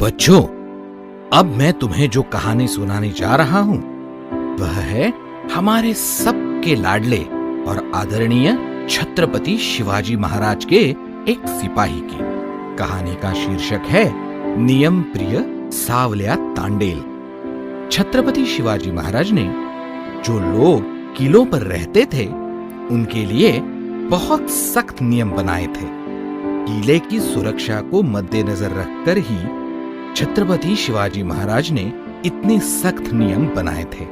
बच्चों, अब मैं तुम्हें जो कहानी सुनाने जा रहा हूं वह है हमारे सबके लाडले और आदरणीय छत्रपति शिवाजी महाराज के एक सिपाही की। कहानी का शीर्षक है नियम प्रिय सावलिया तांडेल। छत्रपति शिवाजी महाराज ने जो लोग किलों पर रहते थे उनके लिए बहुत सख्त नियम बनाए थे। किले की सुरक्षा को मद्देनजर रखकर ही छत्रपति शिवाजी महाराज ने इतने सख्त नियम बनाए थे।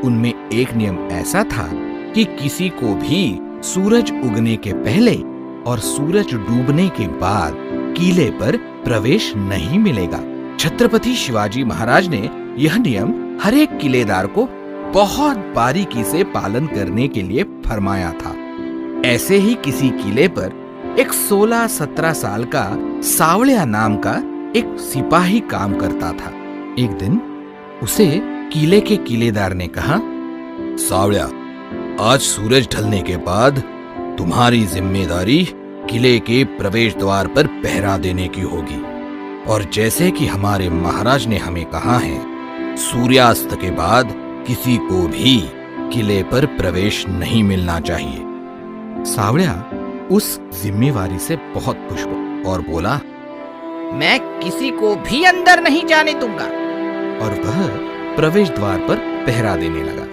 उनमें एक नियम ऐसा था कि किसी को भी सूरज उगने के पहले और सूरज डूबने के बाद किले पर प्रवेश नहीं मिलेगा। छत्रपति शिवाजी महाराज ने यह नियम हर एक किलेदार को बहुत बारीकी से पालन करने के लिए फरमाया था। ऐसे ही किसी किले पर एक 16-17 साल का सावलिया नाम का एक सिपाही काम करता था। एक दिन उसे किले के किलेदार ने कहा, सावलिया, आज सूरज ढलने के बाद तुम्हारी जिम्मेदारी किले के प्रवेश द्वार पर पहरा देने की होगी। और जैसे कि हमारे महाराज ने हमें कहा है, सूर्यास्त के बाद किसी को भी किले पर प्रवेश नहीं मिलना चाहिए। सावलिया उस जिम्मेवारी से बहुत खुश हुआ और बोला, मैं किसी को भी अंदर नहीं जाने दूंगा। और वह प्रवेश द्वार पर पहरा देने लगा।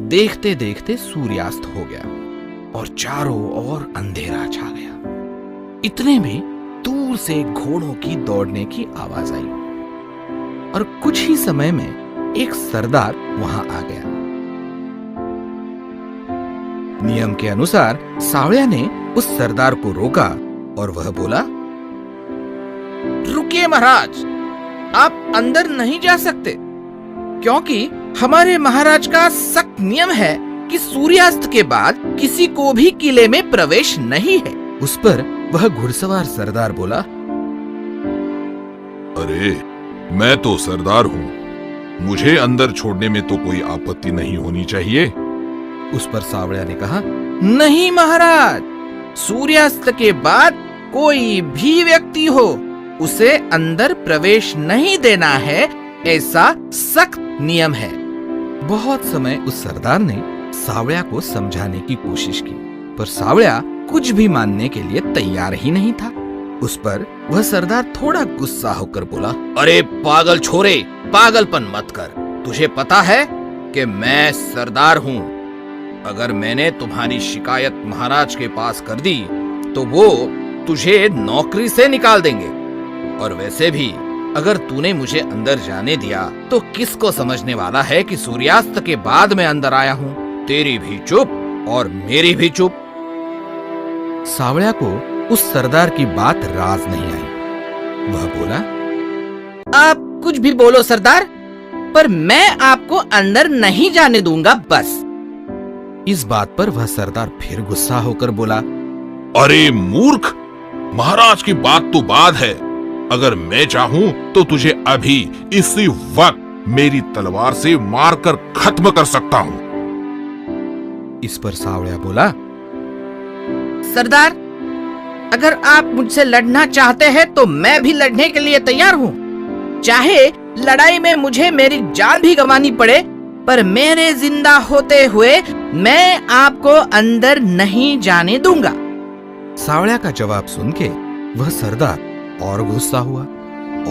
देखते देखते सूर्यास्त हो गया और चारों ओर अंधेरा छा गया। इतने में दूर से घोड़ों की दौड़ने की आवाज आई और कुछ ही समय में एक सरदार वहां आ गया। नियम के अनुसार सावलिया ने उस सरदार को रोका और वह बोला, रुकिए महाराज, आप अंदर नहीं जा सकते क्योंकि हमारे महाराज का सख्त नियम है कि सूर्यास्त के बाद किसी को भी किले में प्रवेश नहीं है। उस पर वह घुड़सवार सरदार बोला, अरे मैं तो सरदार हूँ, मुझे अंदर छोड़ने में तो कोई आपत्ति नहीं होनी चाहिए। उस पर सावलिया ने कहा, नहीं महाराज, सूर्यास्त के बाद कोई भी व्यक्ति हो उसे अंदर प्रवेश नहीं देना है, ऐसा सख्त नियम है। बहुत समय उस सरदार ने सावलिया को समझाने की कोशिश की, पर सावलिया कुछ भी मानने के लिए तैयार ही नहीं था। उस पर वह सरदार थोड़ा गुस्सा होकर बोला, अरे पागल छोरे, पागलपन मत कर। तुझे पता है कि मैं सरदार हूँ। अगर मैंने तुम्हारी शिकायत महाराज के पास कर दी तो वो तुझे नौकरी से निकाल देंगे। और वैसे भी अगर तूने मुझे अंदर जाने दिया तो किसको समझने वाला है कि सूर्यास्त के बाद मैं अंदर आया हूँ। तेरी भी चुप और मेरी भी चुप। सावलिया को उस सरदार की बात राज नहीं आई। वह बोला, आप कुछ भी बोलो सरदार, पर मैं आपको अंदर नहीं जाने दूंगा बस। इस बात पर वह सरदार फिर गुस्सा होकर बोला, अरे मूर्ख, महाराज की बात तो बात है। अगर मैं चाहूं तो तुझे अभी इसी वक्त मेरी तलवार से मारकर खत्म कर सकता हूं। इस पर सावलिया बोला, सरदार, अगर आप मुझसे लड़ना चाहते हैं तो मैं भी लड़ने के लिए तैयार हूँ। चाहे लड़ाई में मुझे मेरी जान भी गंवानी पड़े, पर मेरे जिंदा होते हुए मैं आपको अंदर नहीं जाने दूंगा। सावलिया का जवाब सुन के वह सरदार और गुस्सा हुआ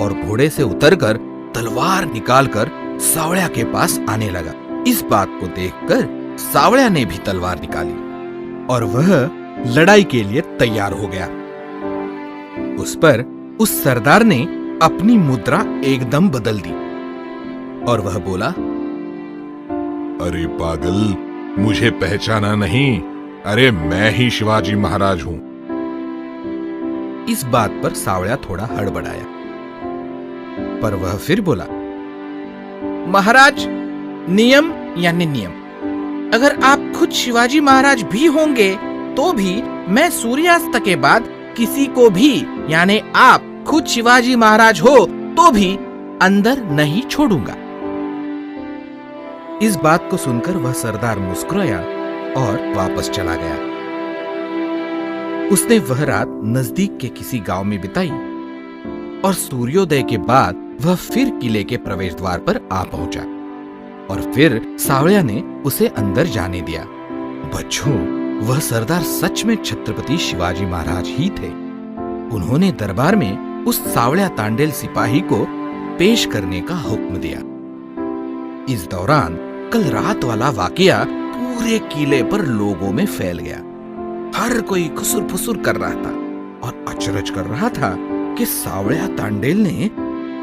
और घोड़े से उतरकर तलवार निकालकर सावलिया के पास आने लगा। इस बात को देखकर सावलिया ने भी तलवार निकाली और वह लड़ाई के लिए तैयार हो गया। उस पर उस सरदार ने अपनी मुद्रा एकदम बदल दी और वह बोला, अरे पागल, मुझे पहचाना नहीं? अरे मैं ही शिवाजी महाराज हूँ। इस बात पर सावलिया थोड़ा हड़बड़ाया, पर वह फिर बोला, महाराज, नियम यानी नियम। अगर आप खुद शिवाजी महाराज भी होंगे तो भी मैं सूर्यास्त के बाद किसी को भी, यानी आप खुद शिवाजी महाराज हो तो भी अंदर नहीं छोड़ूंगा। इस बात को सुनकर वह सरदार मुस्कुराया और वापस चला गया। उसने वह रात नजदीक के किसी गांव में बिताई और सूर्योदय के बाद वह फिर किले के प्रवेश द्वार पर आ पहुंचा और फिर सावळिया ने उसे अंदर जाने दिया। बच्चों, वह सरदार सच में छत्रपति शिवाजी महाराज ही थे। उन्होंने दरबार में उस सावळिया तांडेल सिपाही को पेश करने का हुक्म दिया। इस दौरान कल रात वाला वाकया पूरे किले पर लोगों में फैल गया। हर कोई खुसुर फुसुर कर रहा था और अचरज कर रहा था कि सावळिया तांडेल ने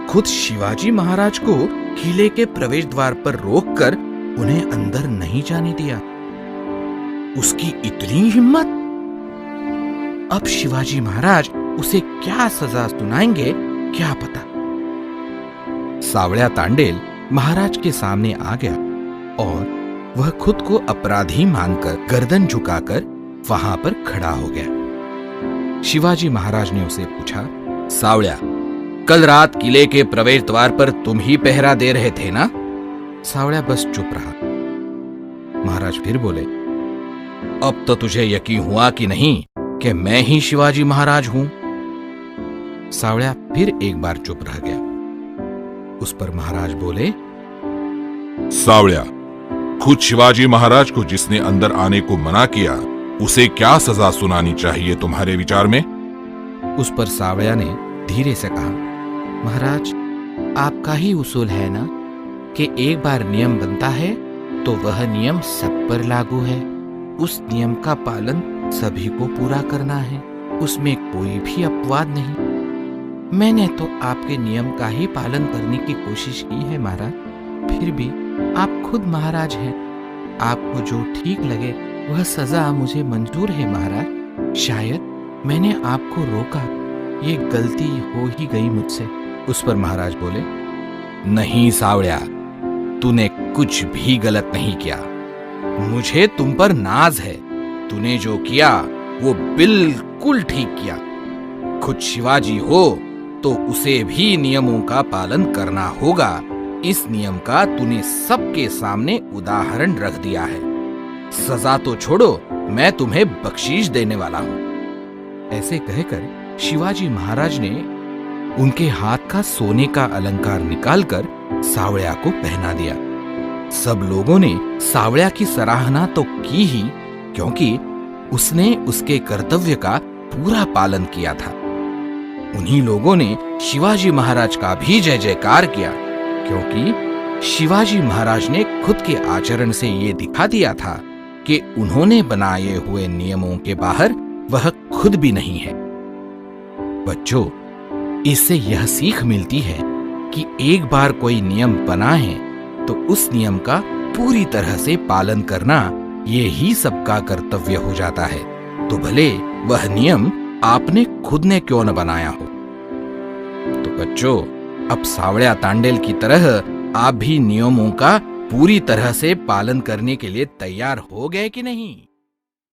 खुद शिवाजी महाराज को किले के प्रवेश द्वार पर रोककर उन्हें अंदर नहीं जाने दिया। उसकी इतनी हिम्मत! अब शिवाजी महाराज उसे क्या सजा सुनाएंगे क्या पता। सावळिया तांडेल महाराज के सामने आ गया और वह खुद को अपराधी मानकर गर्दन झुकाकर वहां पर खड़ा हो गया। शिवाजी महाराज ने उसे पूछा, सावळिया, कल रात किले के प्रवेश द्वार पर तुम ही पहरा दे रहे थे ना? सावळिया बस चुप रहा। महाराज फिर बोले, अब तो तुझे यकीन हुआ कि नहीं कि मैं ही शिवाजी महाराज हूं? सावळिया फिर एक बार चुप रह गया। उस पर महाराज बोले, सावळिया, खुद शिवाजी महाराज को जिसने अंदर आने को मना किया, उसे क्या सजा सुनानी चाहिए तुम्हारे विचार में? उस पर सावळिया ने धीरे से कहा, महाराज, आपका ही उसूल है ना कि एक बार नियम बनता है तो वह नियम सब पर लागू है। उस नियम का पालन सभी को पूरा करना है, उसमें कोई भी अपवाद नहीं। मैंने तो आपके नियम का ही पालन करने की कोशिश की है महाराज, फिर भी आप खुद महाराज हैं। आपको जो ठीक लगे वह सजा मुझे मंजूर है महाराज। शायद मैंने आपको रोका, ये गलती हो ही गई मुझसे। उस पर महाराज बोले, नहीं सावळिया, तूने कुछ भी गलत नहीं किया। मुझे तुम पर नाज है। तूने जो किया वो बिल्कुल ठीक किया। खुद शिवाजी हो तो उसे भी नियमों का पालन करना होगा। इस नियम का तूने सबके सामने उदाहरण रख दिया है। सजा तो छोड़ो, मैं तुम्हें बख्शीश देने वाला हूं। ऐसे कहकर शिवाजी महाराज ने उनके हाथ का सोने का अलंकार निकालकर सावळिया को पहना दिया। सब लोगों ने सावळिया की सराहना तो की ही, क्योंकि उसने उसके कर्तव्य का पूरा पालन किया था। उन्हीं लोगों ने शिवाजी महाराज का भी जय जयकार किया, क्योंकि शिवाजी महाराज ने खुद के आचरण से ये दिखा दिया था कि उन्होंने बनाए हुए नियमों के बाहर वह खुद भी नहीं है। बच्चों, इससे यह सीख मिलती है कि एक बार कोई नियम बना है तो उस नियम का पूरी तरह से पालन करना ये ही सबका कर्तव्य हो जाता है, तो भले वह नियम आपने खुद ने क्यों न बनाया हो। तो बच्चों, अब सावळिया तांडेल की तरह आप भी नियमों का पूरी तरह से पालन करने के लिए तैयार हो गए कि नहीं?